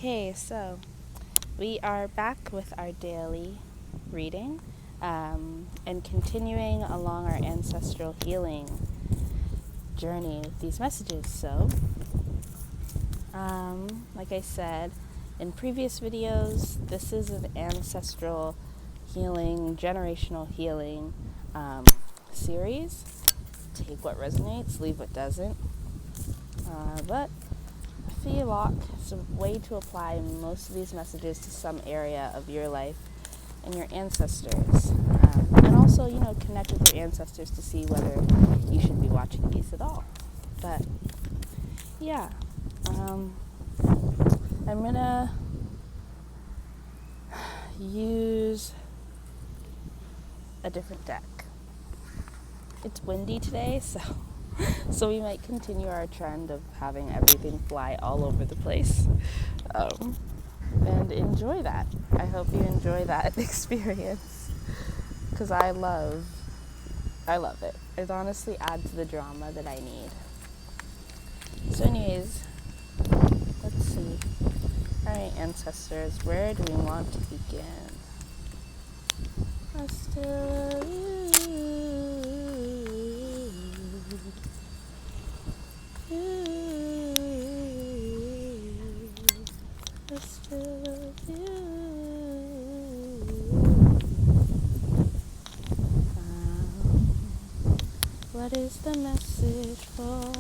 Okay, so we are back with our daily reading and continuing along our ancestral healing journey with these messages. So, like I said in previous videos, this is an ancestral healing, generational healing series. Take what resonates, leave what doesn't. But I feel like it's a way to apply most of these messages to some area of your life and your ancestors. And also, connect with your ancestors to see whether you should be watching these at all. But, yeah. I'm going to use a different deck. It's windy today, so we might continue our trend of having everything fly all over the place. And enjoy that. I hope you enjoy that experience, because I love it. It honestly adds the drama that I need. So anyways, let's see. Alright, ancestors, where do we want to begin? I still love you. I still love you. What is the message for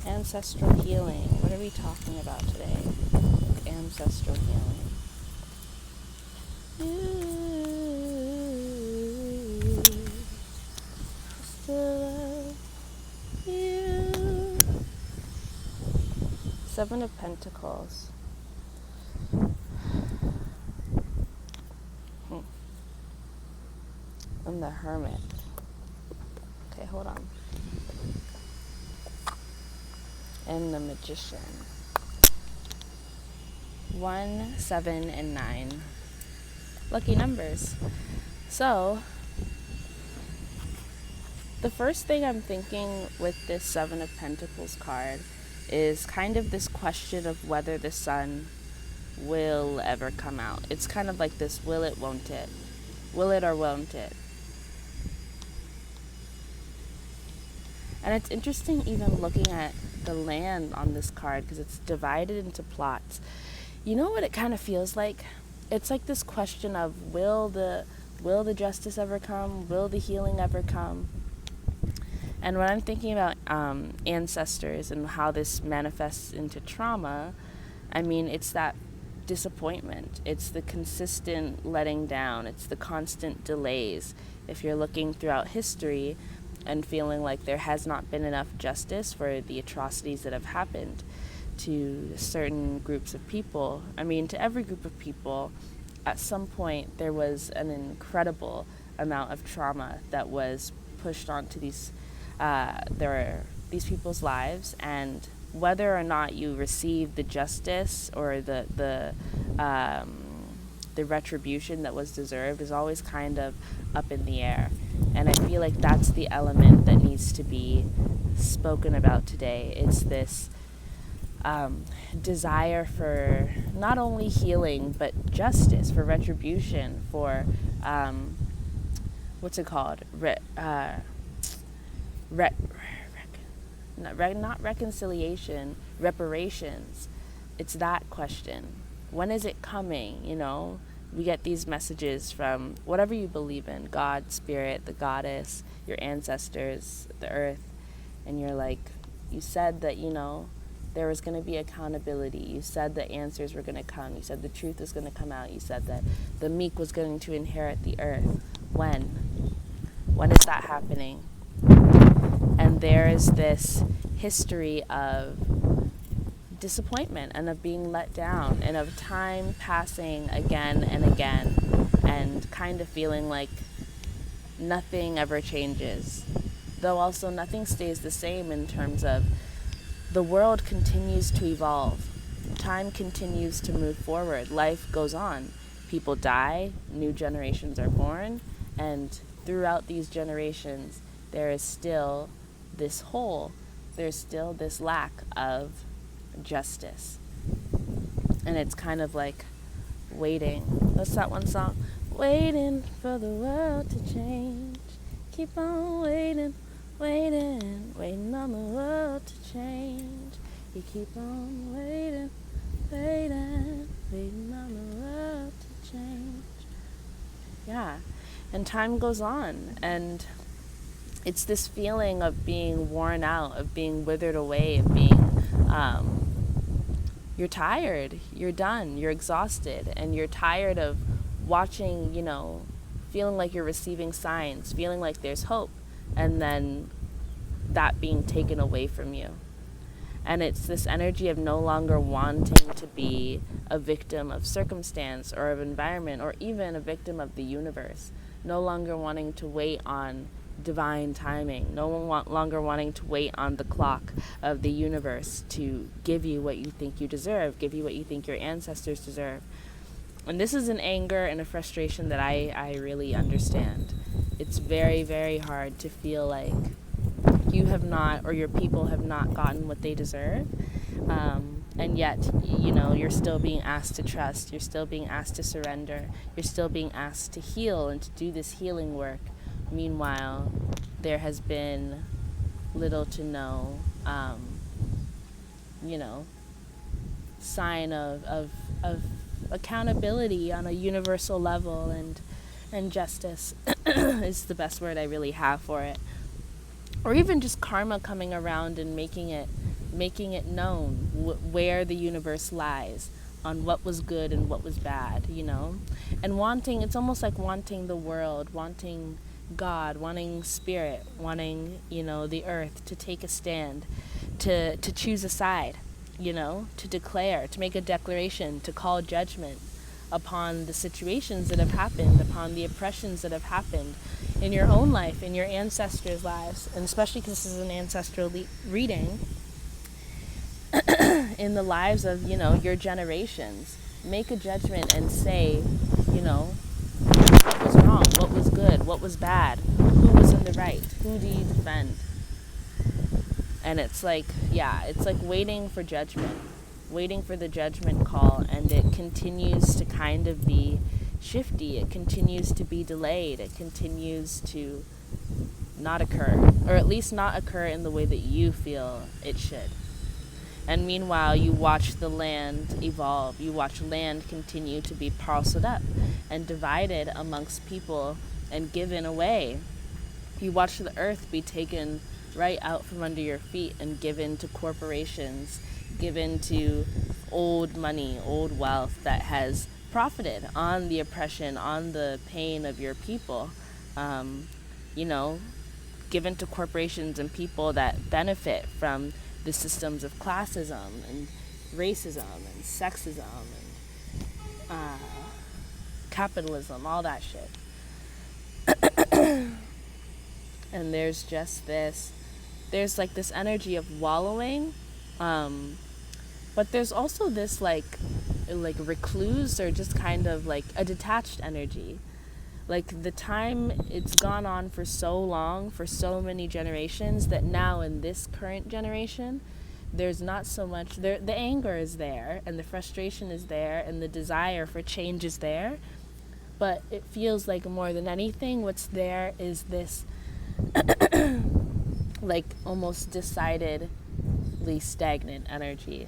ancestral healing? What are we talking about today? Ancestral healing. I still love you. 7 of Pentacles. And the Hermit. Okay, hold on. And the Magician. 1, 7, and 9. Lucky numbers. So, the first thing I'm thinking with this 7 of Pentacles card is kind of this question of whether the sun will ever come out. It's kind of like this will it, won't it? Will it or won't it? And it's interesting even looking at the land on this card because it's divided into plots. You know what it kind of feels like? It's like this question of will the justice ever come? Will the healing ever come? And when I'm thinking about ancestors and how this manifests into trauma, I mean, it's that disappointment. It's the consistent letting down. It's the constant delays. If you're looking throughout history and feeling like there has not been enough justice for the atrocities that have happened to certain groups of people, I mean, to every group of people, at some point there was an incredible amount of trauma that was pushed onto these people's lives, and whether or not you receive the justice or the retribution that was deserved is always kind of up in the air. And I feel like that's the element that needs to be spoken about today. It's this desire for not only healing but justice, for retribution, for what's it called? Not reconciliation, reparations. It's that question. When is it coming? We get these messages from whatever you believe in, God, Spirit, the Goddess, your ancestors, the earth, and you're like, you said that, there was going to be accountability. You said the answers were going to come. You said the truth was going to come out. You said that the meek was going to inherit the earth. When? When is that happening? And there is this history of disappointment and of being let down and of time passing again and again and kind of feeling like nothing ever changes. Though also nothing stays the same in terms of the world continues to evolve. Time continues to move forward. Life goes on. People die, new generations are born, and throughout these generations there is still this hole. There's still this lack of justice. And it's kind of like waiting. What's that one song? Waiting for the world to change. Keep on waiting, waiting, waiting on the world to change. You keep on waiting, waiting, waiting on the world to change. Yeah, and time goes on, and it's this feeling of being worn out, of being withered away, of being, you're tired, you're done, you're exhausted, and you're tired of watching, feeling like you're receiving signs, feeling like there's hope, and then that being taken away from you. And it's this energy of no longer wanting to be a victim of circumstance or of environment or even a victim of the universe. No longer wanting to wait on divine timing. No longer wanting to wait on the clock of the universe to give you what you think you deserve, give you what you think your ancestors deserve. And this is an anger and a frustration that I really understand. It's very, very hard to feel like you have not, or your people have not gotten what they deserve. And yet, you're still being asked to trust. You're still being asked to surrender. You're still being asked to heal and to do this healing work. Meanwhile, there has been little to no, sign of accountability on a universal level, and justice is the best word I really have for it. Or even just karma coming around and making it known where the universe lies on what was good and what was bad, and it's almost like wanting the world, wanting God, wanting spirit, wanting, the earth to take a stand, to choose a side, to declare, to make a declaration, to call judgment upon the situations that have happened, upon the oppressions that have happened in your own life, in your ancestors' lives, and especially because this is an ancestral reading, in the lives of, your generations. Make a judgment and say, what was wrong, what was good, what was bad, who was in the right, who do you defend? And it's like waiting for judgment, waiting for the judgment call, and it continues to kind of be shifty, it continues to be delayed, it continues to not occur, or at least not occur in the way that you feel it should. And meanwhile, you watch the land evolve, you watch land continue to be parceled up and divided amongst people and given away. You watch the earth be taken right out from under your feet and given to corporations, given to old money, old wealth that has profited on the oppression, on the pain of your people, given to corporations and people that benefit from the systems of classism and racism and sexism and capitalism, all that shit. And there's just this energy of wallowing, but there's also this like recluse, or just kind of like a detached energy. Like the time, it's gone on for so long, for so many generations, that now in this current generation, there's not so much, the anger is there, and the frustration is there, and the desire for change is there, but it feels like more than anything, what's there is this like almost decidedly stagnant energy,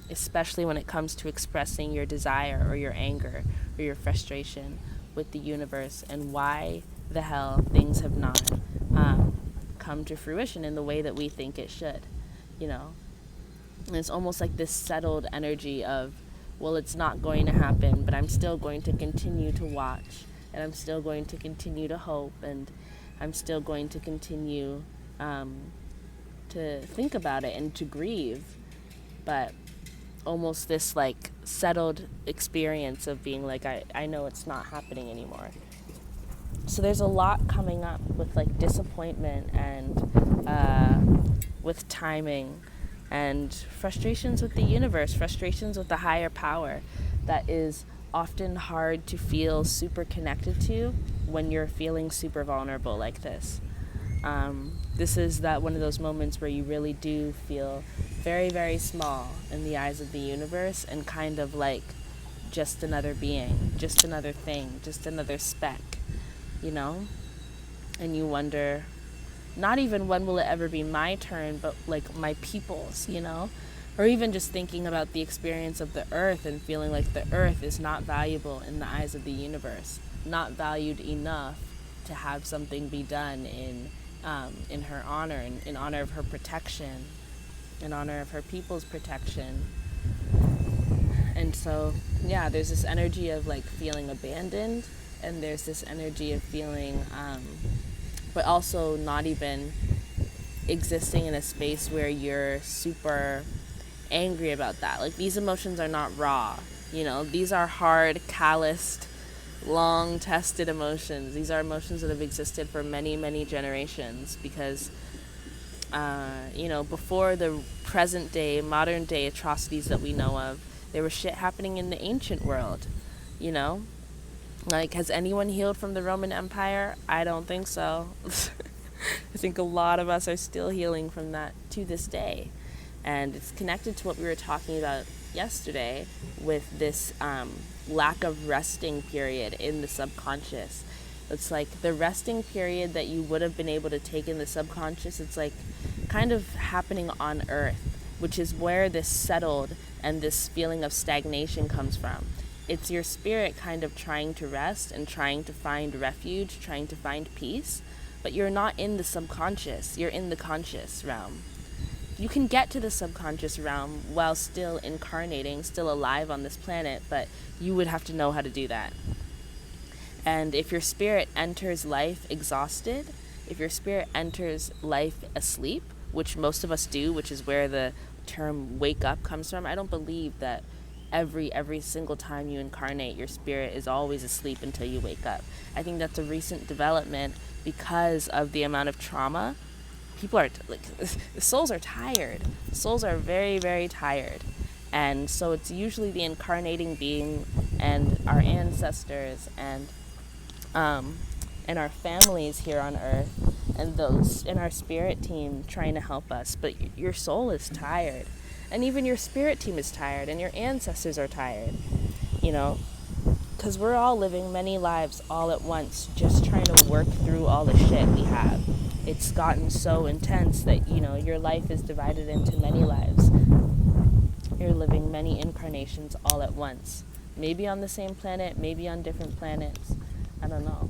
especially when it comes to expressing your desire or your anger or your frustration with the universe, and why the hell things have not come to fruition in the way that we think it should, And it's almost like this settled energy of, well, it's not going to happen, but I'm still going to continue to watch, and I'm still going to continue to hope, and I'm still going to continue to think about it and to grieve, but almost this like settled experience of being like, I know it's not happening anymore. So there's a lot coming up with like disappointment and with timing and frustrations with the universe, frustrations with the higher power that is often hard to feel super connected to when you're feeling super vulnerable like this. This is one of those moments where you really do feel very, very small in the eyes of the universe, and kind of like just another being, just another thing, just another speck, you know? And you wonder, not even when will it ever be my turn, but like my people's, you know? Or even just thinking about the experience of the earth and feeling like the earth is not valuable in the eyes of the universe, not valued enough to have something be done in her honor, in honor of her protection, in honor of her people's protection. And so, yeah, there's this energy of like feeling abandoned, and there's this energy of feeling, but also not even existing in a space where you're super angry about that. Like, these emotions are not raw, you know, these are hard, calloused, long tested emotions. These are emotions that have existed for many, many generations, because you know, before the present day, modern day atrocities that we know of, there was shit happening in the ancient world, you know? Like, has anyone healed from the Roman Empire? I don't think so. I think a lot of us are still healing from that to this day. And it's connected to what we were talking about yesterday with this lack of resting period in the subconscious. It's like the resting period that you would have been able to take in the subconscious, it's like kind of happening on Earth, which is where this settled and this feeling of stagnation comes from. It's your spirit kind of trying to rest and trying to find refuge, trying to find peace, but you're not in the subconscious, you're in the conscious realm. You can get to the subconscious realm while still incarnating, still alive on this planet, but you would have to know how to do that. And if your spirit enters life exhausted, if your spirit enters life asleep, which most of us do, which is where the term wake up comes from, I don't believe that every single time you incarnate, your spirit is always asleep until you wake up. I think that's a recent development because of the amount of trauma. People are, like, the souls are tired. Souls are very, very tired. And so it's usually the incarnating being and our ancestors and our families here on Earth and those in our spirit team trying to help us. But your soul is tired. And even your spirit team is tired, and your ancestors are tired, you know, because we're all living many lives all at once, just trying to work through all the shit we have. It's gotten so intense that, you know, your life is divided into many lives. You're living many incarnations all at once. Maybe on the same planet, maybe on different planets. I don't know.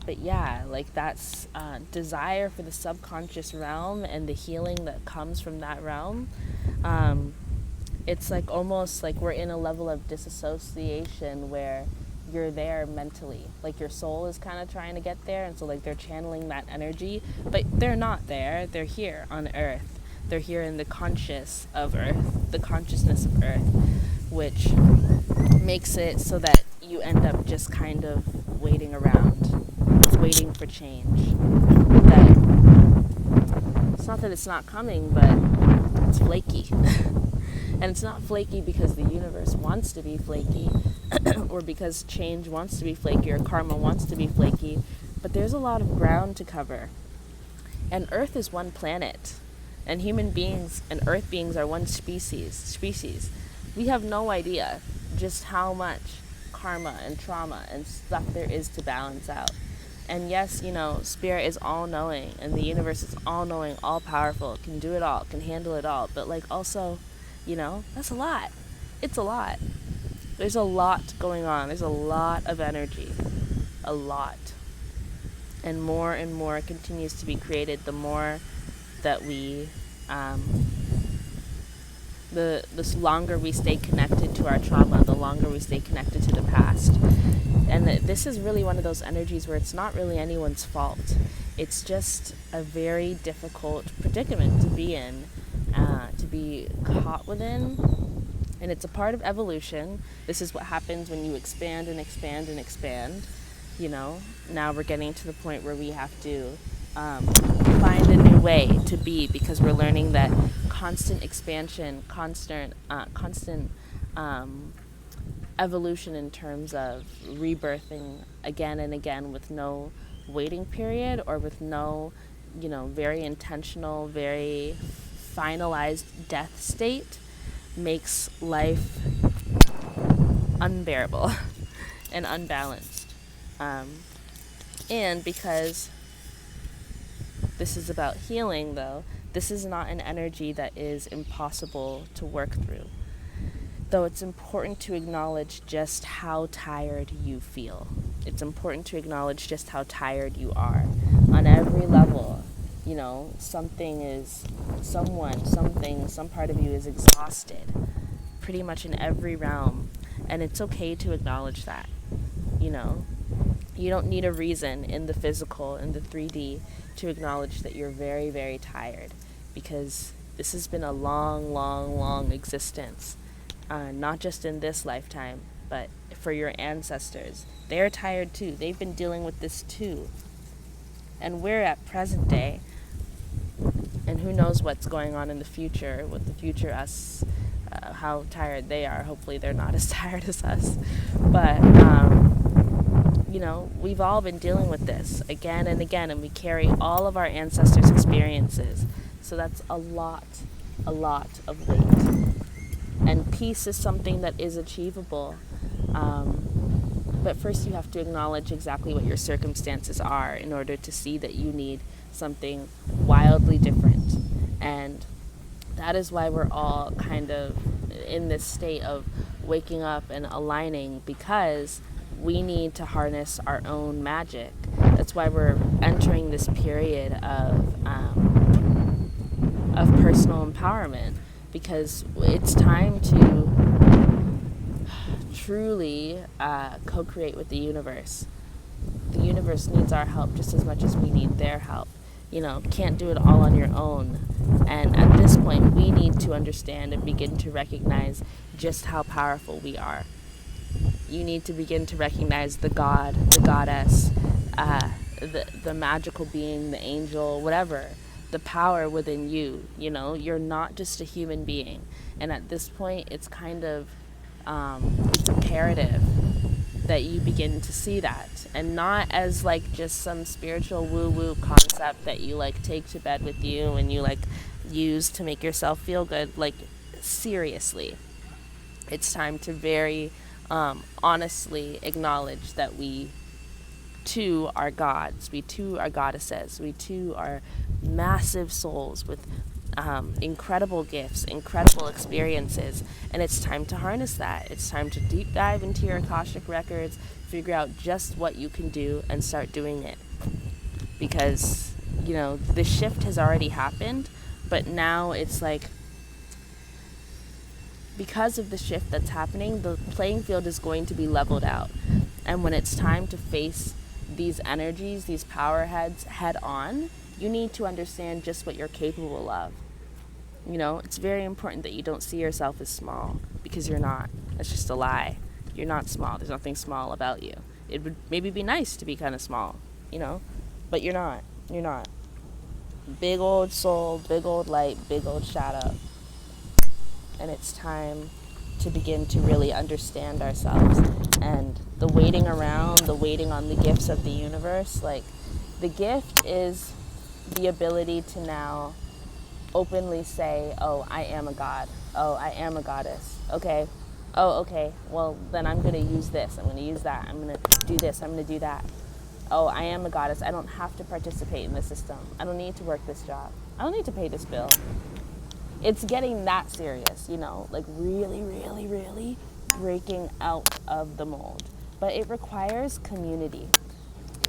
But yeah, like, that's desire for the subconscious realm and the healing that comes from that realm. It's like almost like we're in a level of disassociation where you're there mentally. Like, your soul is kind of trying to get there, and so like they're channeling that energy, but they're not there. They're here on Earth. They're here in the conscious of Earth, the consciousness of Earth, which makes it so that you end up just kind of waiting around, waiting for change. That it's not that it's not coming, but it's flaky. And it's not flaky because the universe wants to be flaky or because change wants to be flaky or karma wants to be flaky, but there's a lot of ground to cover. And Earth is one planet, and human beings and Earth beings are one species. We have no idea just how much karma and trauma and stuff there is to balance out. And yes, you know, spirit is all-knowing, and the universe is all-knowing, all-powerful, can do it all, can handle it all, but like also, you know, that's a lot. It's a lot. There's a lot going on. There's a lot of energy. A lot. And more continues to be created the more that we, the longer we stay connected to our trauma, the longer we stay connected to the past. And this is really one of those energies where it's not really anyone's fault. It's just a very difficult predicament to be in, to be caught within. And it's a part of evolution. This is what happens when you expand and expand and expand. You know, now we're getting to the point where we have to find a new way to be, because we're learning that constant expansion, constant evolution in terms of rebirthing again and again with no waiting period or with no, you know, very intentional, very finalized death state makes life unbearable and unbalanced. And because this is about healing, though, this is not an energy that is impossible to work through. Though it's important to acknowledge just how tired you feel. It's important to acknowledge just how tired you are. On every level, some part of you is exhausted. Pretty much in every realm. And it's okay to acknowledge that, You don't need a reason in the physical, in the 3D, to acknowledge that you're very, very tired. Because this has been a long, long, long existence. Not just in this lifetime, but for your ancestors. They're tired too. They've been dealing with this too. And we're at present day. And who knows what's going on in the future, with the future us, how tired they are. Hopefully they're not as tired as us. But, we've all been dealing with this again and again, and we carry all of our ancestors' experiences. So that's a lot of weight. And peace is something that is achievable. But first you have to acknowledge exactly what your circumstances are in order to see that you need something wildly different. And that is why we're all kind of in this state of waking up and aligning, because we need to harness our own magic. That's why we're entering this period of personal empowerment, because it's time to truly co-create with the universe. The universe needs our help just as much as we need their help. Can't do it all on your own. And at this point, we need to understand and begin to recognize just how powerful we are. You need to begin to recognize the god, the goddess, the magical being, the angel, whatever, the power within you. You're not just a human being. And at this point, it's kind of it's imperative that you begin to see that, and not as like just some spiritual woo-woo concept that you like take to bed with you and you like use to make yourself feel good. Like, seriously, it's time to very honestly acknowledge that we too are gods, we too are goddesses, we too are massive souls with incredible gifts, incredible experiences, and it's time to harness that. It's time to deep dive into your Akashic records, figure out just what you can do, and start doing it. Because, the shift has already happened, but now it's like, because of the shift that's happening, the playing field is going to be leveled out. And when it's time to face these energies, these power heads head on, you need to understand just what you're capable of. It's very important that you don't see yourself as small, because you're not. That's just a lie. You're not small. There's nothing small about you. It would maybe be nice to be kind of small, but you're not. You're not. Big old soul, big old light, big old shadow. And it's time to begin to really understand ourselves. And the waiting around, the waiting on the gifts of the universe, like, the gift is the ability to now openly say, oh, I am a god. Oh, I am a goddess. Okay. Oh, okay. Well, then I'm going to use this. I'm going to use that. I'm going to do this. I'm going to do that. Oh, I am a goddess. I don't have to participate in the system. I don't need to work this job. I don't need to pay this bill. It's getting that serious, like really, really, really breaking out of the mold. But it requires community,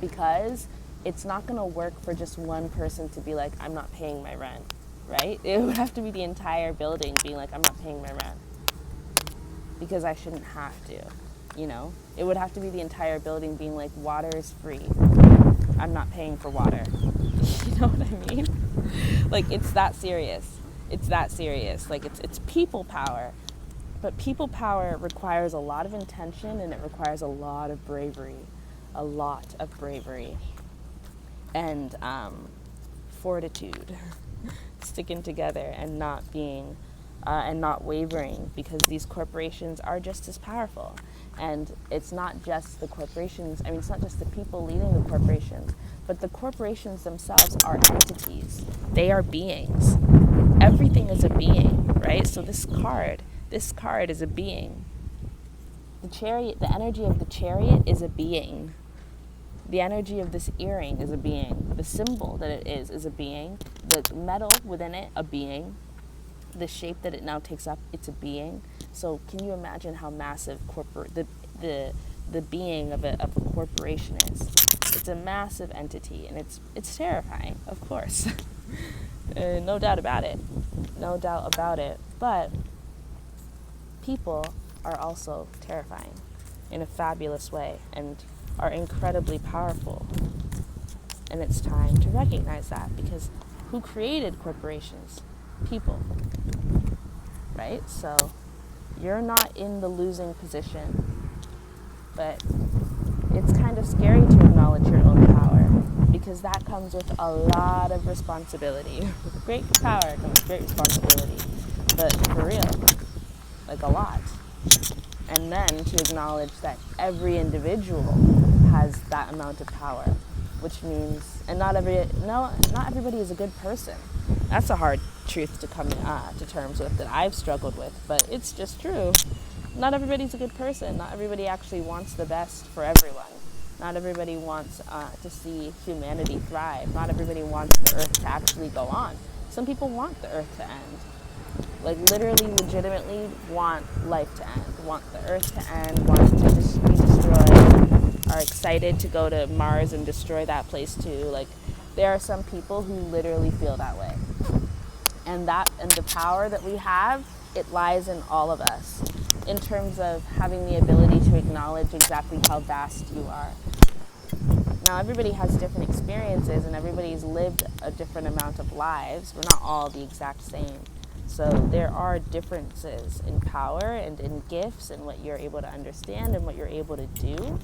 because it's not going to work for just one person to be like, I'm not paying my rent, right? It would have to be the entire building being like, I'm not paying my rent, because I shouldn't have to, It would have to be the entire building being like, water is free. I'm not paying for water. You know what I mean? Like, it's that serious. It's that serious. Like, it's people power. But people power requires a lot of intention, and it requires a lot of bravery. A lot of bravery. And fortitude. Sticking together and not being, and not wavering, because these corporations are just as powerful. And it's not just the corporations, it's not just the people leading the corporations, but the corporations themselves are entities. They are beings. everything is a being, right? So this card is a being. The chariot, the energy of the chariot is a being. The energy of this earring is a being. The symbol that it is a being. The metal within it, a being. The shape that it now takes up, it's a being. So can you imagine how massive the being of a corporation is? It's a massive entity, and it's terrifying, of course. No doubt about it. No doubt about it. But people are also terrifying in a fabulous way and are incredibly powerful. And it's time to recognize that, because who created corporations? People. Right? So you're not in the losing position, but it's kind of scary to acknowledge your own power, because that comes with a lot of responsibility. With great power comes great responsibility, but for real, like a lot. And then to acknowledge that every individual has that amount of power, which means, and not everybody is a good person. That's a hard truth to come to terms with, that I've struggled with, but it's just true. Not everybody's a good person. Not everybody actually wants the best for everyone. Not everybody wants to see humanity thrive. Not everybody wants the earth to actually go on. Some people want the earth to end. Like literally, legitimately want life to end, want the earth to end, want it to just be destroyed, are excited to go to Mars and destroy that place too. Like, there are some people who literally feel that way. And the power that we have, it lies in all of us, in terms of having the ability to acknowledge exactly how vast you are. Now, everybody has different experiences, and everybody's lived a different amount of lives. We're not all the exact same. So there are differences in power and in gifts and what you're able to understand and what you're able to do.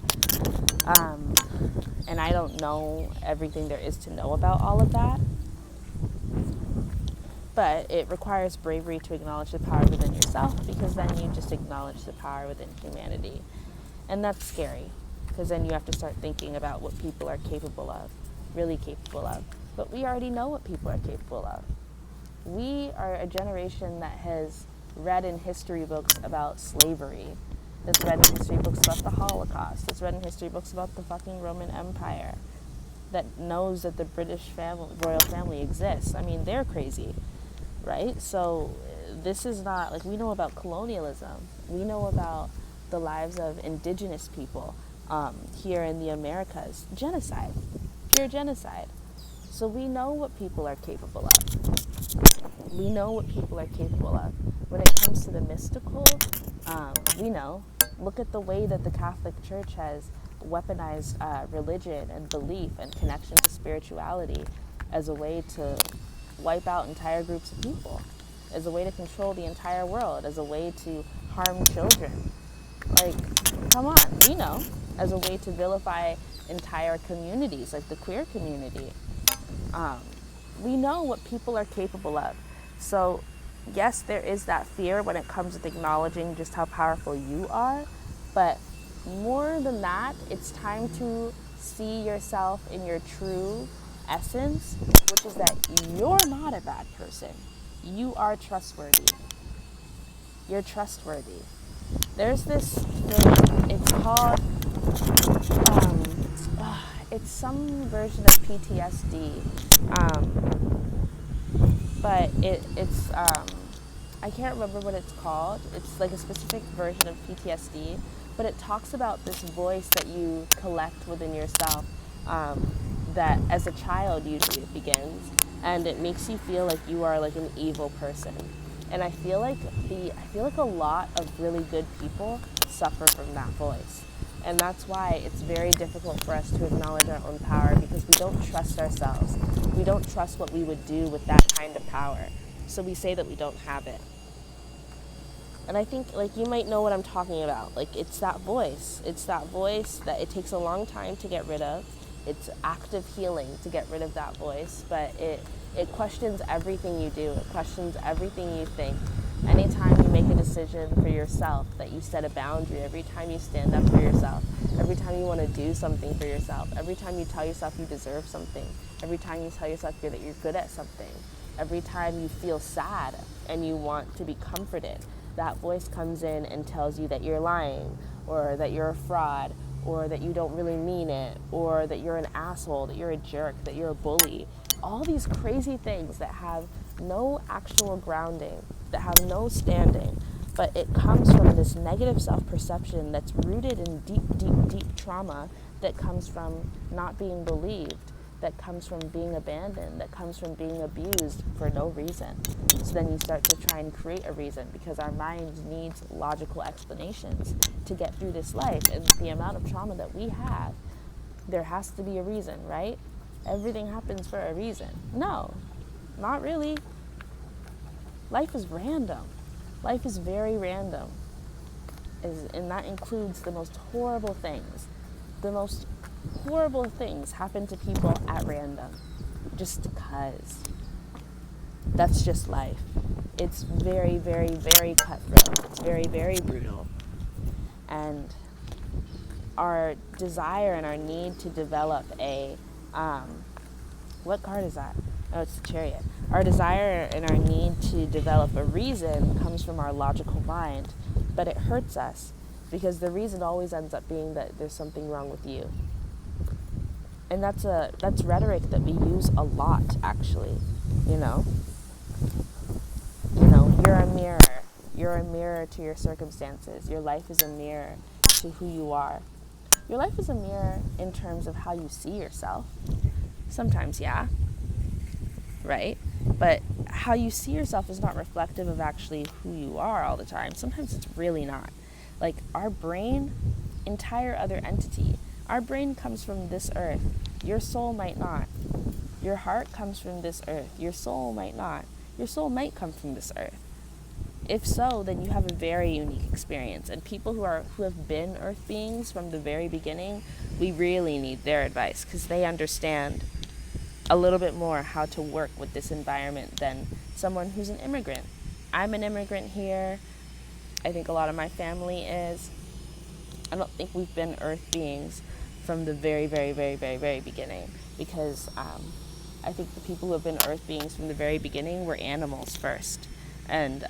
And I don't know everything there is to know about all of that. But it requires bravery to acknowledge the power within yourself, because then you just acknowledge the power within humanity. And that's scary, because then you have to start thinking about what people are capable of, really capable of. But we already know what people are capable of. We are a generation that has read in history books about slavery, that's read in history books about the Holocaust, that's read in history books about the fucking Roman Empire, that knows that the British royal family exists. I mean, they're crazy, right? So this is not, like, we know about colonialism. We know about the lives of indigenous people here in the Americas. Genocide, pure genocide. So we know what people are capable of. We know what people are capable of. When it comes to the mystical, we know. Look at the way that the Catholic Church has weaponized religion and belief and connection to spirituality as a way to wipe out entire groups of people, as a way to control the entire world, as a way to harm children. Like, come on, we know. As a way to vilify entire communities, like the queer community. We know what people are capable of. So, yes, there is that fear when it comes with acknowledging just how powerful you are, but more than that, it's time to see yourself in your true essence, which is that you're not a bad person. You are trustworthy. You're trustworthy. There's this thing, it's called, it's some version of PTSD, but it's I can't remember what it's called. It's like a specific version of PTSD, but it talks about this voice that you collect within yourself, that as a child usually it begins, and it makes you feel like you are like an evil person. And I feel like a lot of really good people suffer from that voice. And that's why it's very difficult for us to acknowledge our own power, because we don't trust ourselves. We don't trust what we would do with that kind of power. So we say that we don't have it. And I think, like, you might know what I'm talking about. Like, it's that voice. It's that voice that it takes a long time to get rid of. It's active healing to get rid of that voice, but it questions everything you do. It questions everything you think. Anytime you make a decision for yourself, that you set a boundary, every time you stand up for yourself, every time you want to do something for yourself, every time you tell yourself you deserve something, every time you tell yourself that you're good at something, Every time you feel sad and you want to be comforted, that voice comes in and tells you that you're lying, or that you're a fraud, or that you don't really mean it, or that you're an asshole, that you're a jerk, that you're a bully. All these crazy things that have no actual grounding, that have no standing, but it comes from this negative self-perception that's rooted in deep, deep, deep trauma that comes from not being believed, that comes from being abandoned, that comes from being abused for no reason. So then you start to try and create a reason, because our mind needs logical explanations to get through this life. And the amount of trauma that we have, there has to be a reason, right? Everything happens for a reason. No, not really. Life is random. Life is very random. And that includes the most horrible things. The most horrible things happen to people at random, just because. That's just life. It's very, very, very cutthroat. It's very, very brutal. And our desire and our need to develop a, what card is that? Oh, it's the Chariot. Our desire and our need to develop a reason comes from our logical mind, but it hurts us, because the reason always ends up being that there's something wrong with you. And that's rhetoric that we use a lot, actually. You know, you're a mirror. You're a mirror to your circumstances. Your life is a mirror to who you are. Your life is a mirror in terms of how you see yourself. Sometimes, yeah, right? But how you see yourself is not reflective of actually who you are all the time. Sometimes it's really not. Like our brain, entire other entity. Our brain comes from this earth. Your soul might not. Your heart comes from this earth. Your soul might not. Your soul might come from this earth. If so, then you have a very unique experience. And people who have been earth beings from the very beginning, we really need their advice, because they understand a little bit more how to work with this environment than someone who's an immigrant. I'm an immigrant here. I think a lot of my family is. I don't think we've been earth beings from the very, very, very, very, very beginning, because I think the people who have been earth beings from the very beginning were animals first. And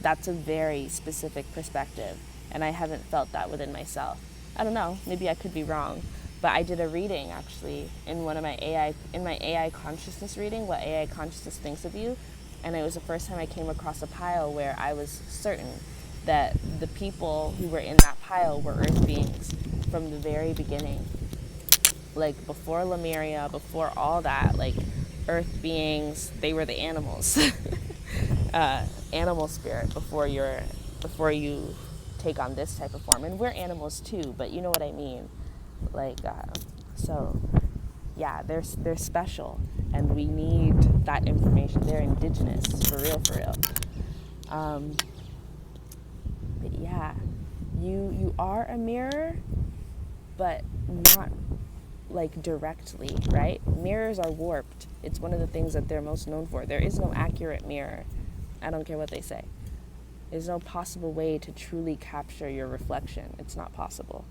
that's a very specific perspective, and I haven't felt that within myself. I don't know, maybe I could be wrong, but I did a reading actually in my AI consciousness reading, what AI consciousness thinks of you, and it was the first time I came across a pile where I was certain that the people who were in that pile were earth beings from the very beginning. Like before Lemuria, before all that, like earth beings, they were the animals. Animal spirit before you take on this type of form. And we're animals too, but you know what I mean. Like, so yeah, they're special, and we need that information. They're indigenous, for real. But yeah, you are a mirror, but not like directly, right? Mirrors are warped. It's one of the things that they're most known for. There is no accurate mirror. I don't care what they say. There's no possible way to truly capture your reflection. It's not possible.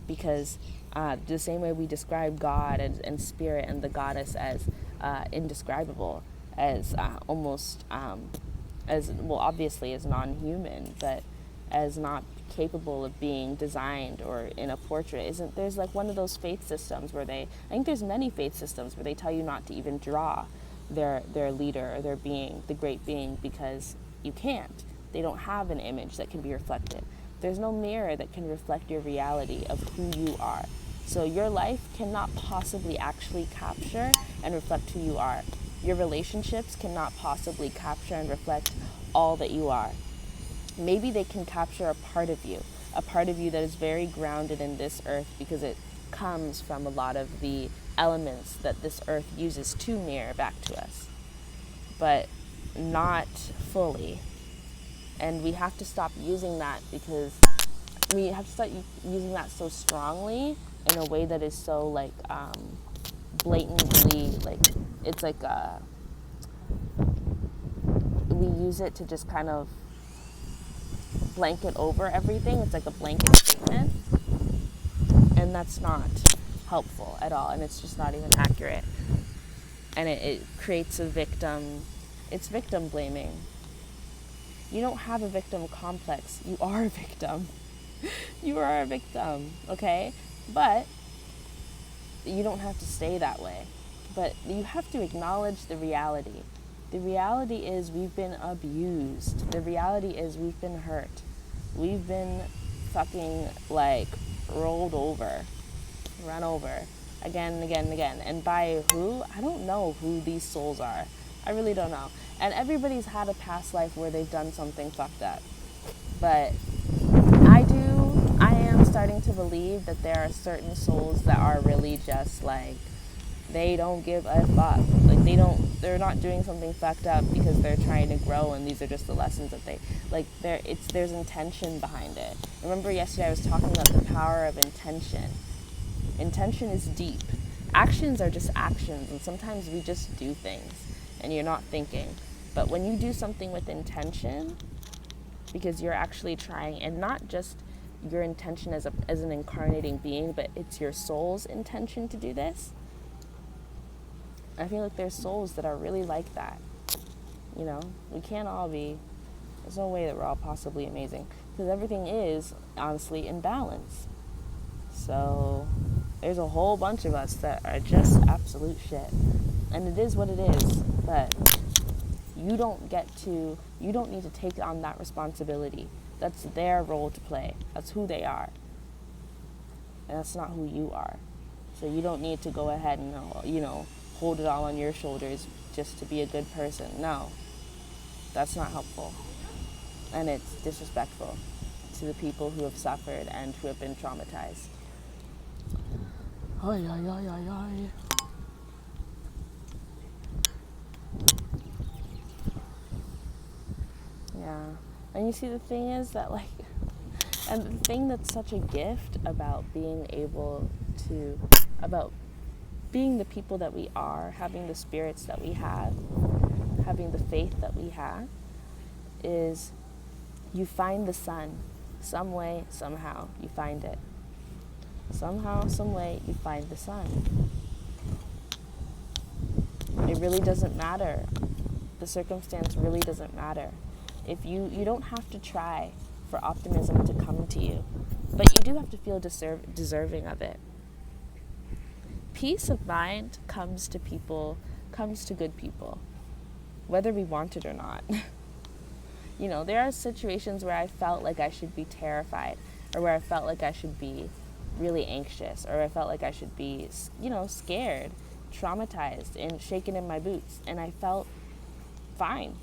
Because the same way we describe God and spirit and the goddess as indescribable, as almost, as well, obviously as non-human, but as not capable of being designed or in a portrait. There's like one of those faith systems where I think there's many faith systems where they tell you not to even draw their leader or their being, the great being, because you can't. They don't have an image that can be reflected. There's no mirror that can reflect your reality of who you are. So your life cannot possibly actually capture and reflect who you are. Your relationships cannot possibly capture and reflect all that you are. Maybe they can capture a part of you that is very grounded in this earth, because it comes from a lot of the elements that this earth uses to mirror back to us, but not fully. And we have to stop using that, because we have to start using that so strongly in a way that is so like blatantly, like it's like we use it to just kind of blanket over everything. It's like a blanket statement, and that's not helpful at all, and it's just not even accurate. and it creates a victim. It's victim blaming. You don't have a victim complex. You are a victim. You are a victim, okay? But you don't have to stay that way. But you have to acknowledge the reality. The reality is we've been abused. The reality is we've been hurt. We've been fucking, like, rolled over, run over, again and again and again. And by who? I don't know who these souls are. I really don't know. And everybody's had a past life where they've done something fucked up. But I am starting to believe that there are certain souls that are really just like, they don't give a fuck. Like, they're not doing something fucked up because they're trying to grow, and these are just the lessons that they, like, there's intention behind it. Remember yesterday I was talking about the power of intention. Intention is deep. Actions are just actions, and sometimes we just do things, and you're not thinking. But when you do something with intention, because you're actually trying, and not just your intention as an incarnating being, but it's your soul's intention to do this, I feel like there's souls that are really like that. You know, we can't all be, there's no way that we're all possibly amazing, because everything is, honestly, in balance. So there's a whole bunch of us that are just absolute shit. And it is what it is, but you don't need to take on that responsibility. That's their role to play. That's who they are. And that's not who you are. So you don't need to go ahead and, hold it all on your shoulders just to be a good person. No, that's not helpful. And it's disrespectful to the people who have suffered and who have been traumatized. Ay, ay, ay, ay, ay. Yeah. And you see, the thing is that, like, and the thing that's such a gift about being able to, about being the people that we are, having the spirits that we have, having the faith that we have, is you find the sun. Some way, somehow, you find it. Somehow, some way, you find the sun. It really doesn't matter. The circumstance really doesn't matter. If you don't have to try for optimism to come to you, but you do have to feel deserving of it. Peace of mind comes to good people, whether we want it or not. There are situations where I felt like I should be terrified, or where I felt like I should be really anxious, or I felt like I should be, scared, traumatized, and shaken in my boots. And I felt fine.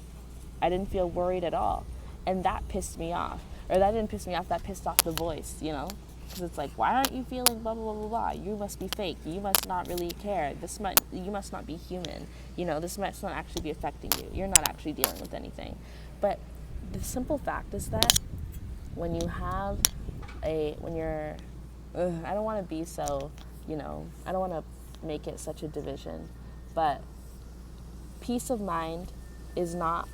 I didn't feel worried at all. And that pissed me off. Or that didn't piss me off, that pissed off the voice, Because it's like, why aren't you feeling blah, blah, blah, blah, blah? You must be fake. You must not really care. You must not be human. This must not actually be affecting you. You're not actually dealing with anything. But the simple fact is that when you have I don't want to be so, I don't want to make it such a division, but peace of mind is not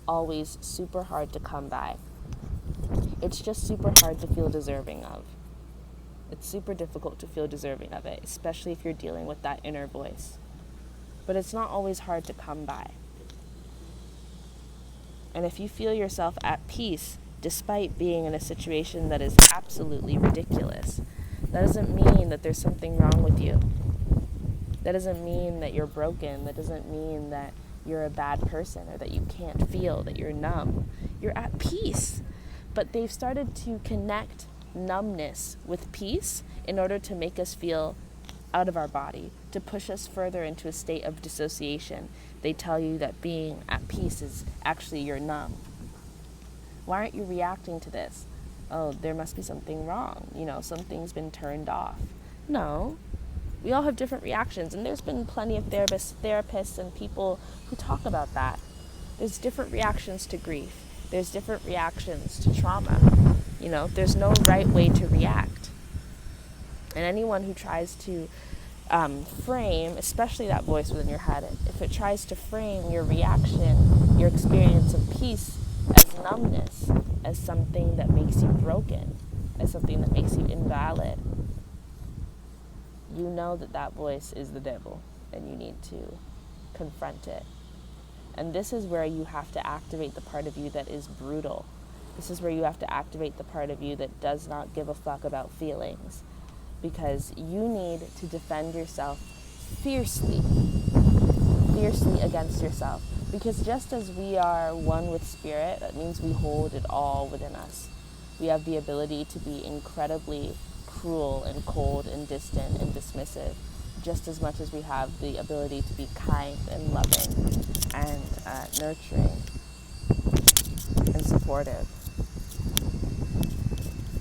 always super hard to come by. It's just super hard to feel deserving of. It's super difficult to feel deserving of it, especially if you're dealing with that inner voice. But it's not always hard to come by. And if you feel yourself at peace, despite being in a situation that is absolutely ridiculous, that doesn't mean that there's something wrong with you. That doesn't mean that you're broken. That doesn't mean that you're a bad person, or that you can't feel, that you're numb. You're at peace. But they've started to connect numbness with peace in order to make us feel out of our body, to push us further into a state of dissociation. They tell you that being at peace is actually you're numb. Why aren't you reacting to this? Oh, there must be something wrong. Something's been turned off. No. We all have different reactions, and there's been plenty of therapists and people who talk about that. There's different reactions to grief. There's different reactions to trauma. There's no right way to react. And anyone who tries to frame, especially that voice within your head, if it tries to frame your reaction, your experience of peace, as numbness, as something that makes you broken, as something that makes you invalid, you know that voice is the devil, and you need to confront it. And this is where you have to activate the part of you that is brutal. This is where you have to activate the part of you that does not give a fuck about feelings. Because you need to defend yourself fiercely against yourself. Because just as we are one with spirit, that means we hold it all within us. We have the ability to be incredibly cruel and cold and distant and dismissive, just as much as we have the ability to be kind and loving and nurturing and supportive.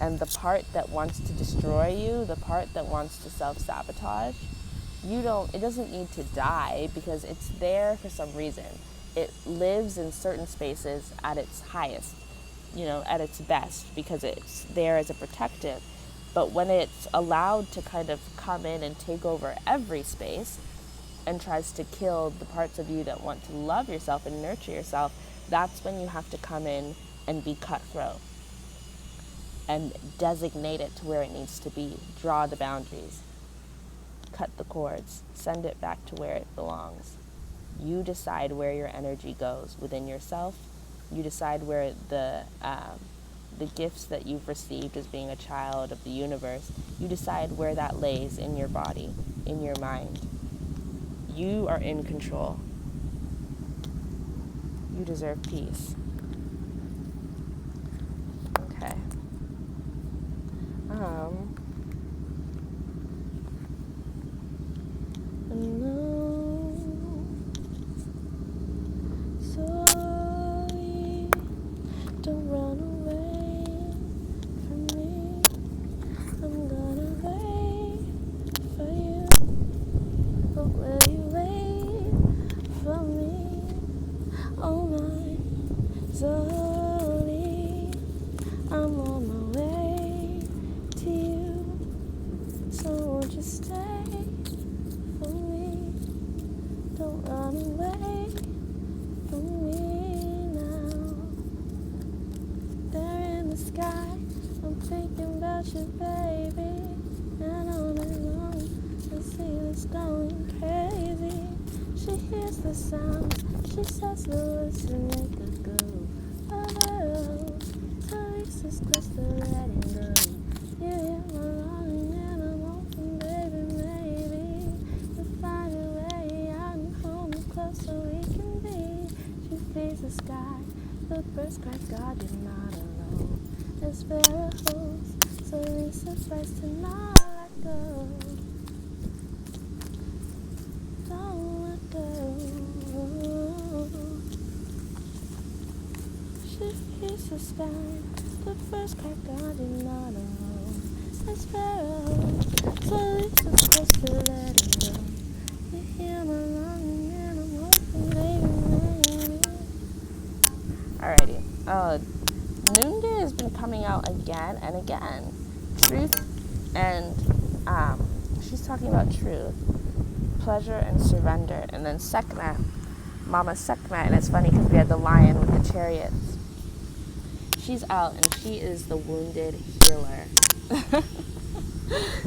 And the part that wants to destroy you, the part that wants to self-sabotage, it doesn't need to die because it's there for some reason. It lives in certain spaces at its highest, at its best, because it's there as a protective. But when it's allowed to kind of come in and take over every space and tries to kill the parts of you that want to love yourself and nurture yourself, that's when you have to come in and be cutthroat and designate it to where it needs to be, draw the boundaries, cut the cords, send it back to where it belongs. You decide where your energy goes within yourself. You decide where the gifts that you've received as being a child of the universe, you decide where that lays in your body, in your mind. You are in control. You deserve peace. Okay. Sorry, don't run away from me. I'm gonna wait for you, but will you wait for me? Oh my, sorry, I'm on my way to you, so won't you stay for me? Don't run away from me now. There in the sky, I'm thinking about you, baby, and all night long, I see this going crazy. She hears the sound, she says the words to make her go. Oh, Teresa's close to letting go. You hear my longing and I'm hoping, baby, maybe you'll find a way out and hold me close so we can be. She feeds the sky, the birds cry, God, you're not alone. There's sparrows, so Lisa's advice to not let go. Don't let go. She feeds the sky, the birds cry, God, you're not alone. There's sparrows, so Lisa's supposed to let him go. You hear my longing and I'm hoping, baby. Alrighty. Noonday has been coming out again and again. Truth and she's talking about truth, pleasure and surrender. And then Sekhmet, Mama Sekhmet, and it's funny because we had the lion with the chariots. She's out and she is the wounded healer.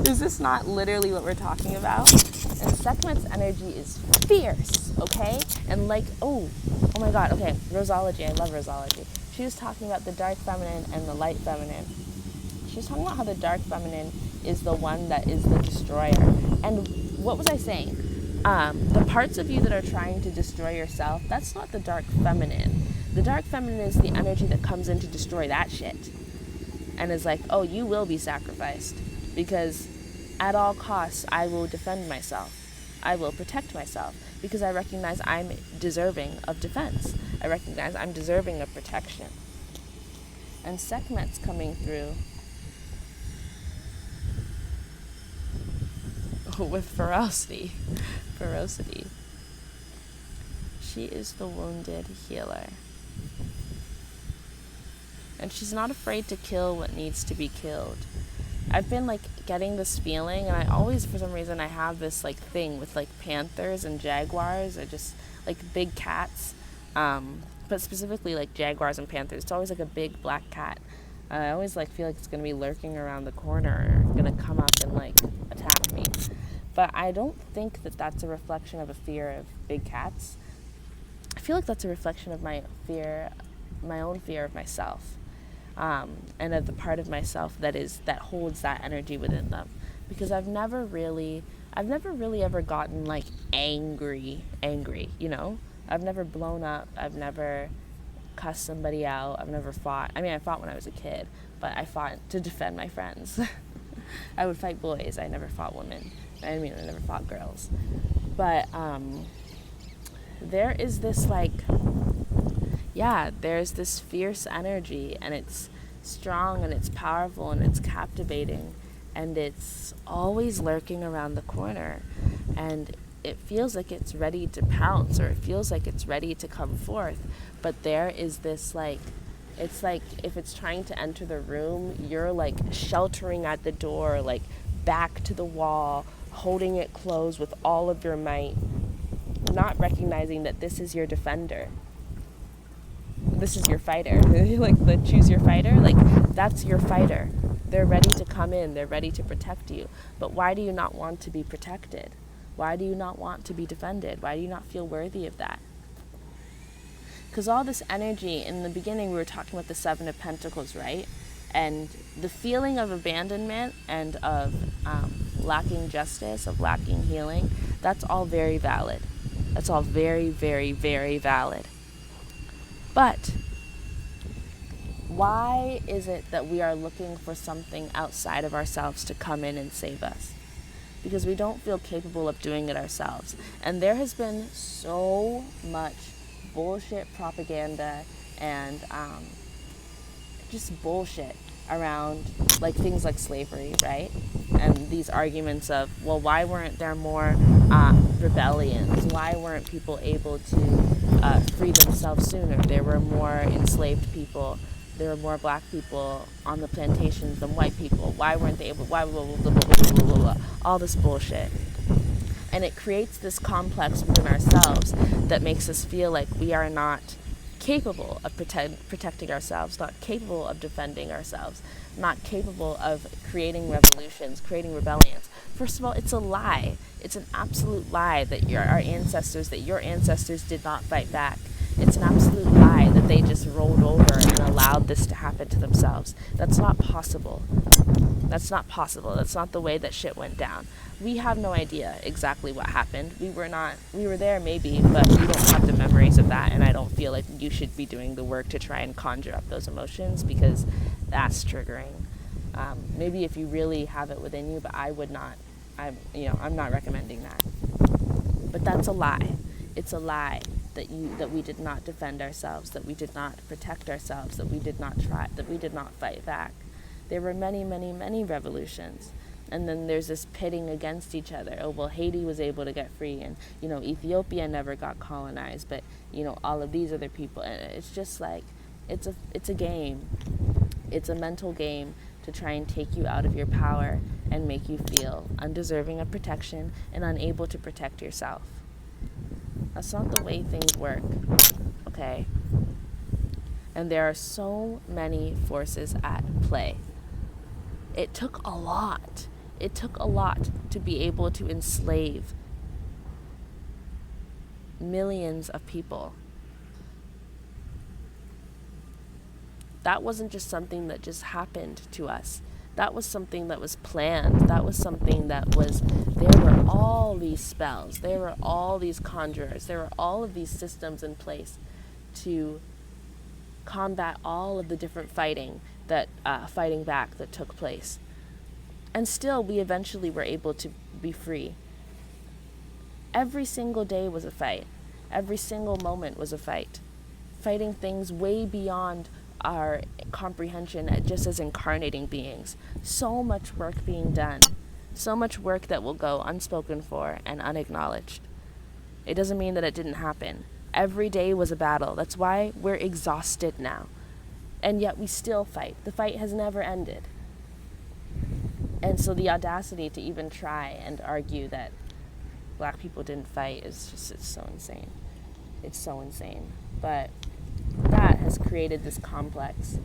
Is this not literally what we're talking about? And Sekhmet's energy is fierce, okay? And like, oh my God, okay, Rosology, I love Rosology. She was talking about the dark feminine and the light feminine. She was talking about how the dark feminine is the one that is the destroyer. And what was I saying? The parts of you that are trying to destroy yourself, that's not the dark feminine. The dark feminine is the energy that comes in to destroy that shit. And is like, oh, you will be sacrificed. Because at all costs, I will defend myself. I will protect myself. Because I recognize I'm deserving of defense. I recognize I'm deserving of protection. And Sekhmet's coming through with ferocity. She is the wounded healer. And she's not afraid to kill what needs to be killed. I've been getting this feeling, and I always, for some reason, I have this thing with panthers and jaguars, or just big cats, but specifically jaguars and panthers. It's always a big black cat. I always feel like it's gonna be lurking around the corner, or gonna come up and attack me. But I don't think that that's a reflection of a fear of big cats. I feel like that's a reflection of my own fear of myself, and of the part of myself that holds that energy within them. Because I've never really ever gotten like angry, you know? I've never blown up. I've never cussed somebody out. I've never fought. I mean, I fought when I was a kid, but I fought to defend my friends. I would fight boys. I never fought women. I never fought girls. But there is this there's this fierce energy, and it's strong and it's powerful and it's captivating, and it's always lurking around the corner, and it feels like it's ready to pounce, or it feels like it's ready to come forth. But there is this it's like if it's trying to enter the room, you're like sheltering at the door, like back to the wall, holding it closed with all of your might, not recognizing that this is your defender. This is your fighter. Like the choose your fighter, like that's your fighter. They're ready to come in, they're ready to protect you. But why do you not want to be protected? Why do you not want to be defended? Why do you not feel worthy of that? Because all this energy, in the beginning we were talking about the Seven of Pentacles, right? And the feeling of abandonment and of lacking justice, of lacking healing, that's all very valid. That's all very, very, very valid. But why is it that we are looking for something outside of ourselves to come in and save us? Because we don't feel capable of doing it ourselves. And there has been so much bullshit propaganda and just bullshit around like things like slavery, right? And these arguments of, well, why weren't there more rebellions? Why weren't people able to free themselves sooner? There were more enslaved people. There were more black people on the plantations than white people. Why weren't they able? Why blah, blah, blah, blah, blah, blah, blah, blah. All this bullshit. And it creates this complex within ourselves that makes us feel like we are not capable of protecting ourselves, not capable of defending ourselves, not capable of creating revolutions, creating rebellions. First of all, it's a lie. It's an absolute lie that your ancestors did not fight back. It's an absolute lie that they just rolled over and allowed this to happen to themselves. That's not possible. That's not possible. That's not the way that shit went down. We have no idea exactly what happened. We were there maybe, but we don't have the memories of that, and I don't feel like you should be doing the work to try and conjure up those emotions, because that's triggering. Maybe if you really have it within you, but I would not. I'm not recommending that. But that's a lie. It's a lie that we did not defend ourselves, that we did not protect ourselves, that we did not fight back. There were many, many, many revolutions. And then there's this pitting against each other. Oh, well, Haiti was able to get free, and, Ethiopia never got colonized, but, all of these other people. And it's just like, it's a game. It's a mental game to try and take you out of your power and make you feel undeserving of protection and unable to protect yourself. That's not the way things work, okay? And there are so many forces at play. It took a lot. It took a lot to be able to enslave millions of people. That wasn't just something that just happened to us. That was something that was planned. That was something that was, there were all these spells. There were all these conjurers. There were all of these systems in place to combat all of the different fighting back that took place. And still, we eventually were able to be free. Every single day was a fight. Every single moment was a fight. Fighting things way beyond our comprehension just as incarnating beings. So much work being done. So much work that will go unspoken for and unacknowledged. It doesn't mean that it didn't happen. Every day was a battle. That's why we're exhausted now. And yet we still fight. The fight has never ended. And so the audacity to even try and argue that black people didn't fight it's so insane. It's so insane. But that has created this complex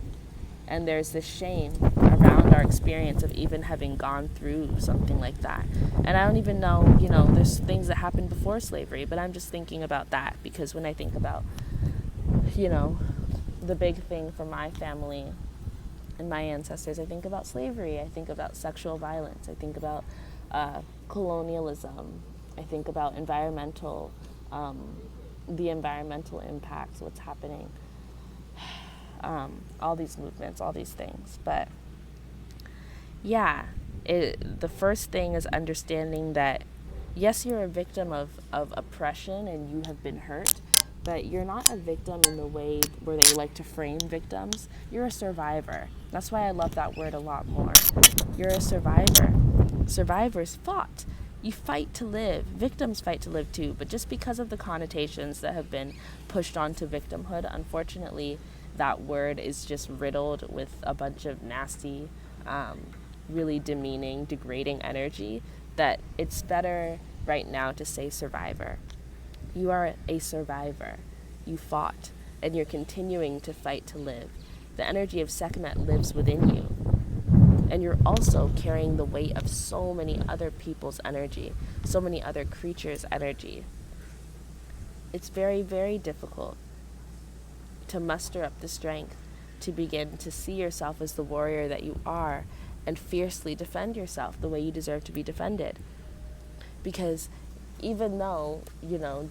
And there's this shame around our experience of even having gone through something like that. And I don't even know, there's things that happened before slavery, but I'm just thinking about that because when I think about, the big thing for my family and my ancestors, I think about slavery, I think about sexual violence, I think about colonialism, I think about the environmental impacts, what's happening, all these movements, all these things. But yeah, the first thing is understanding that, yes, you're a victim of oppression and you have been hurt, but you're not a victim in the way where they like to frame victims. You're a survivor. That's why I love that word a lot more. You're a survivor. Survivors fought. You fight to live. Victims fight to live too, but just because of the connotations that have been pushed onto victimhood, unfortunately, that word is just riddled with a bunch of nasty, really demeaning, degrading energy, that it's better right now to say survivor. You are a survivor. You fought, and you're continuing to fight to live. The energy of Sekhmet lives within you. And you're also carrying the weight of so many other people's energy, so many other creatures' energy. It's very, very difficult to muster up the strength to begin to see yourself as the warrior that you are and fiercely defend yourself the way you deserve to be defended. Because even though,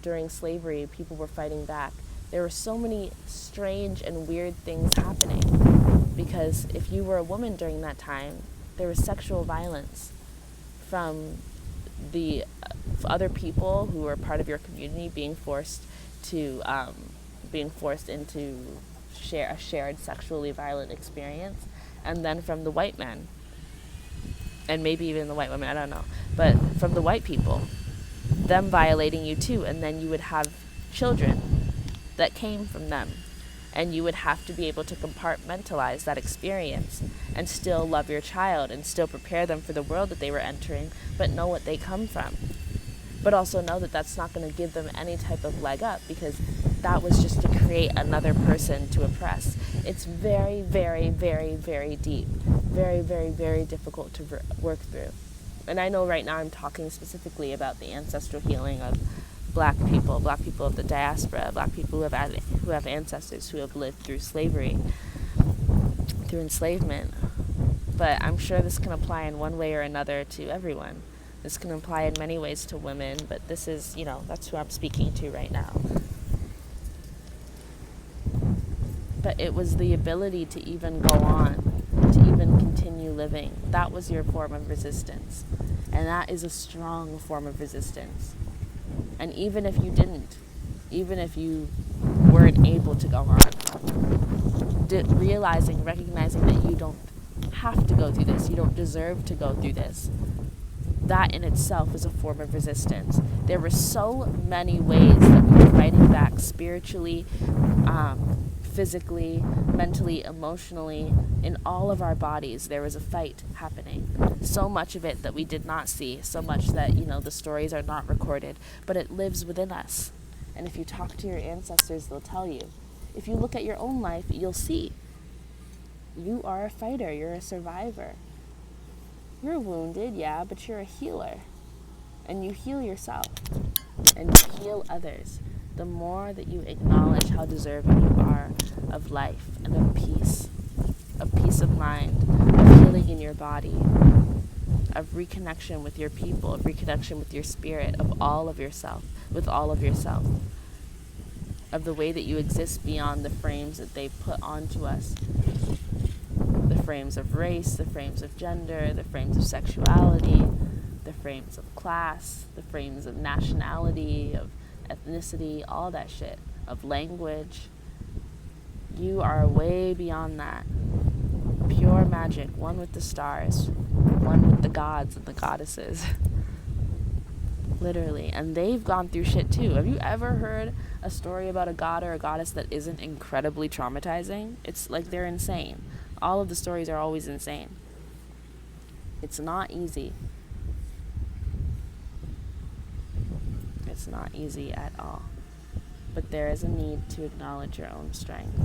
during slavery people were fighting back, there were so many strange and weird things happening. Because if you were a woman during that time, there was sexual violence from the other people who were part of your community being forced into a shared sexually violent experience, and then from the white men, and maybe even the white women, I don't know, but from the white people, them violating you too, and then you would have children that came from them, and you would have to be able to compartmentalize that experience and still love your child and still prepare them for the world that they were entering, but know what they come from, but also know that that's not going to give them any type of leg up, because that was just to create another person to oppress. It's very, very, very, very deep, very, very, very difficult to work through. And I know right now I'm talking specifically about the ancestral healing of black people of the diaspora, black people who have ancestors who have lived through slavery, through enslavement. But I'm sure this can apply in one way or another to everyone. This can apply in many ways to women, but this is, that's who I'm speaking to right now. But it was the ability to even go on, to even continue living. That was your form of resistance. And that is a strong form of resistance. And even if you didn't, even if you weren't able to go on, recognizing that you don't have to go through this, you don't deserve to go through this, that in itself is a form of resistance. There were so many ways that we were fighting back spiritually, physically, mentally, emotionally. In all of our bodies, there was a fight happening. So much of it that we did not see, so much that, the stories are not recorded, but it lives within us. And if you talk to your ancestors, they'll tell you. If you look at your own life, you'll see. You are a fighter, you're a survivor. You're wounded, yeah, but you're a healer. And you heal yourself. And you heal others. The more that you acknowledge how deserving you are of life and of peace of mind, of healing in your body, of reconnection with your people, of reconnection with your spirit, of all of yourself, with all of yourself, of the way that you exist beyond the frames that they put onto us, the frames of race, the frames of gender, the frames of sexuality, the frames of class, the frames of nationality, of ethnicity, all that shit, of language. You are way beyond that. Pure magic, one with the stars, one with the gods and the goddesses. Literally. And they've gone through shit too. Have you ever heard a story about a god or a goddess that isn't incredibly traumatizing? It's like they're insane. All of the stories are always insane. It's not easy. It's not easy at all. But there is a need to acknowledge your own strength.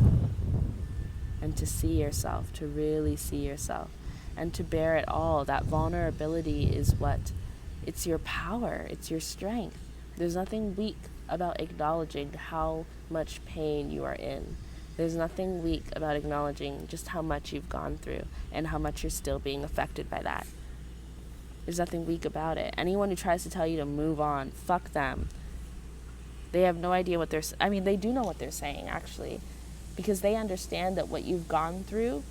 and to see yourself, to really see yourself, and to bear it all. That vulnerability is it's your power, it's your strength. There's nothing weak about acknowledging how much pain you are in. There's nothing weak about acknowledging just how much you've gone through and how much you're still being affected by that. There's nothing weak about it. Anyone who tries to tell you to move on, fuck them. They have no idea what they do know what they're saying, actually, because they understand that what you've gone through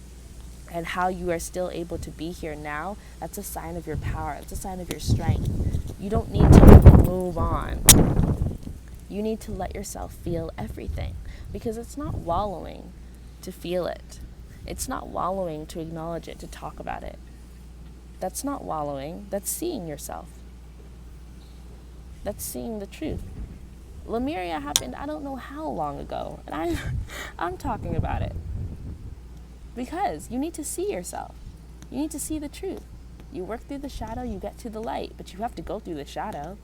and how you are still able to be here now, that's a sign of your power. It's a sign of your strength. You don't need to move on. You need to let yourself feel everything, because it's not wallowing to feel it. It's not wallowing to acknowledge it, to talk about it. That's not wallowing. That's seeing yourself. That's seeing the truth. Lemuria happened I don't know how long ago, and I'm talking about it because you need to see yourself. You need to see the truth. You work through the shadow, you get to the light, but you have to go through the shadow.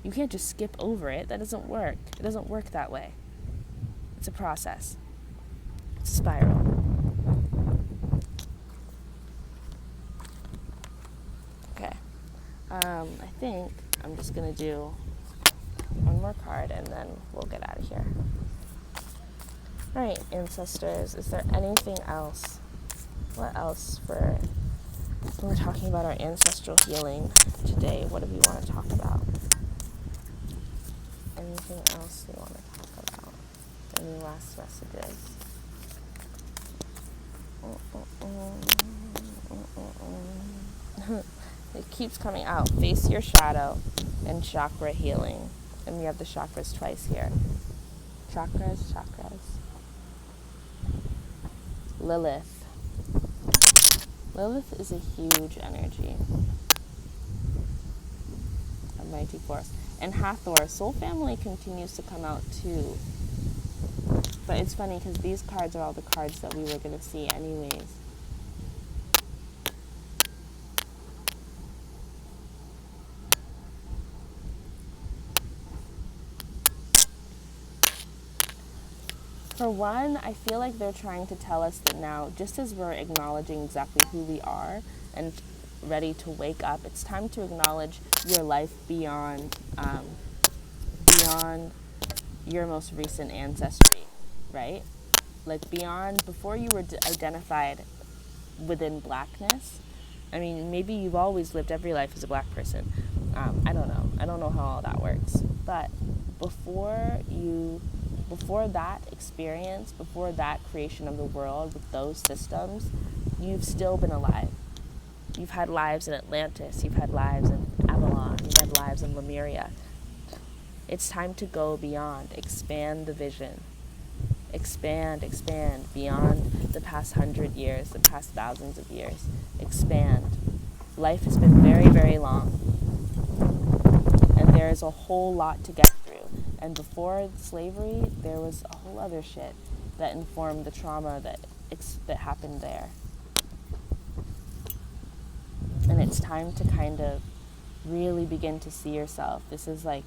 You can't just skip over it. That doesn't work. It doesn't work that way. It's a process. It's a spiral. Okay. I think I'm just going to do one more card and then we'll get out of here. All right, ancestors, is there anything else? What else when we're talking about our ancestral healing today? What do we want to talk about? Anything else we want to talk about? Any last messages? It keeps coming out. Face your shadow and chakra healing. And we have the chakras twice here. Chakras. Lilith. Lilith is a huge energy. A mighty force. And Hathor, Soul Family continues to come out too. But it's funny because these cards are all the cards that we were going to see anyways. For one, I feel like they're trying to tell us that now, just as we're acknowledging exactly who we are and ready to wake up, it's time to acknowledge your life beyond your most recent ancestry, right? Like beyond, before you were identified within blackness. I mean, maybe you've always lived every life as a black person. I don't know. I don't know how all that works. But before that experience, before that creation of the world with those systems, you've still been alive. You've had lives in Atlantis. You've had lives in Avalon. You've had lives in Lemuria. It's time to go beyond. Expand the vision. Expand beyond the past 100 years, the past thousands of years. Expand. Life has been very, very long. And there is a whole lot to get through. And before slavery, there was a whole other shit that informed the trauma that happened there. And it's time to kind of really begin to see yourself. This is like,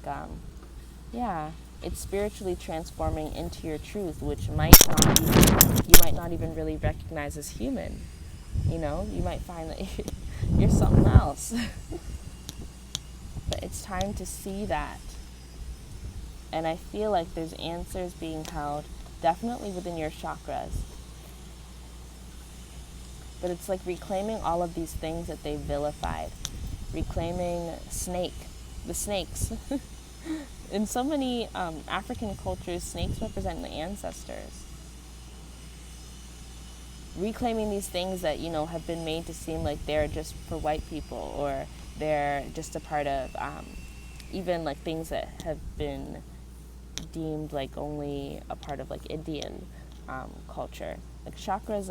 it's spiritually transforming into your truth, which you might not even really recognize as human. You know, you might find that you're something else. But it's time to see that. And I feel like there's answers being held definitely within your chakras. But it's like reclaiming all of these things that they vilified. Reclaiming the snakes. In so many African cultures, snakes represent the ancestors. Reclaiming these things that, have been made to seem like they're just for white people, or they're just a part of even like things that have been deemed like only a part of like Indian culture. Like chakras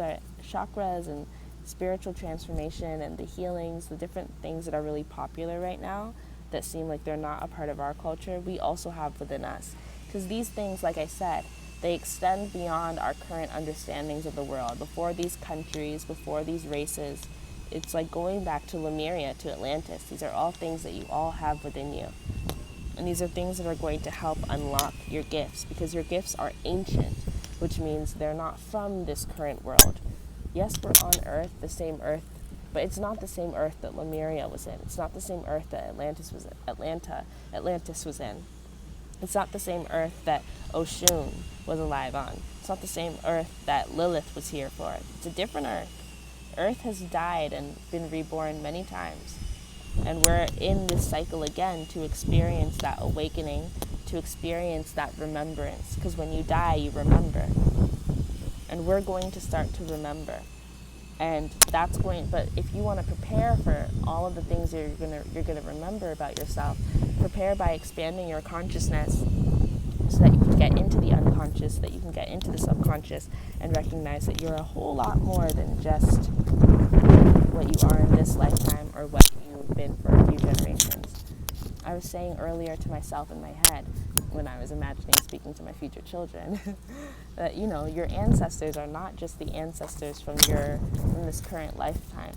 and spiritual transformation and the healings, the different things that are really popular right now that seem like they're not a part of our culture, we also have within us. Because these things, like I said, they extend beyond our current understandings of the world. Before these countries, before these races, it's like going back to Lemuria, to Atlantis. These are all things that you all have within you. And these are things that are going to help unlock your gifts, because your gifts are ancient. which means they're not from this current world. Yes, we're on Earth, the same Earth, but it's not the same Earth that Lemuria was in. It's not the same Earth that Atlantis was in. It's not the same Earth that Oshun was alive on. It's not the same Earth that Lilith was here for. It's a different Earth. Earth has died and been reborn many times. And we're in this cycle again to experience that awakening, to experience that remembrance. Because when you die, you remember. And we're going to start to remember. And but if you want to prepare for all of the things you're gonna remember about yourself, prepare by expanding your consciousness so that you can get into the unconscious, that you can get into the subconscious and recognize that you're a whole lot more than just what you are in this lifetime or what you've been for a few generations. I was saying earlier to myself in my head when I was imagining speaking to my future children that, your ancestors are not just the ancestors from this current lifetime.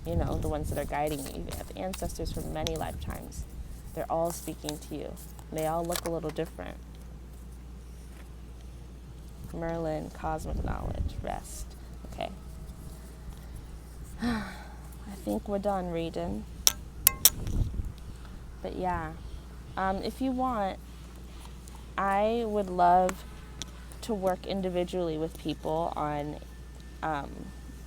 The ones that are guiding you. You have ancestors from many lifetimes. They're all speaking to you. They all look a little different. Merlin, cosmic knowledge, rest. Okay. I think we're done reading. But yeah, if you want, I would love to work individually with people on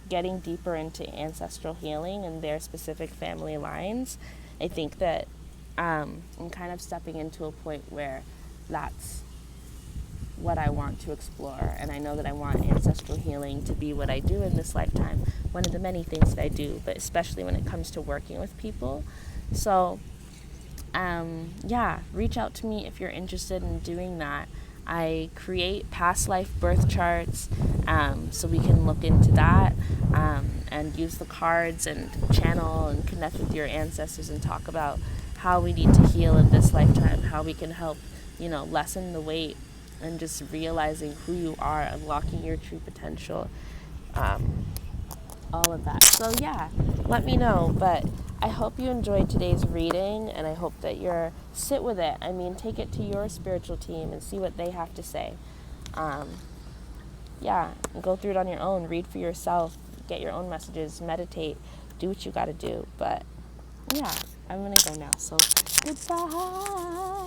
getting deeper into ancestral healing and their specific family lines. I think that I'm kind of stepping into a point where that's what I want to explore, and I know that I want ancestral healing to be what I do in this lifetime, one of the many things that I do, but especially when it comes to working with people. So reach out to me if you're interested in doing that. I create past life birth charts, so we can look into that and use the cards and channel and connect with your ancestors and talk about how we need to heal in this lifetime, how we can help, lessen the weight and just realizing who you are, unlocking your true potential, all of that. So let me know. But I hope you enjoyed today's reading, and I hope that sit with it. Take it to your spiritual team and see what they have to say. Go through it on your own, read for yourself, get your own messages, meditate, do what you got to do. But I'm going to go now. So goodbye.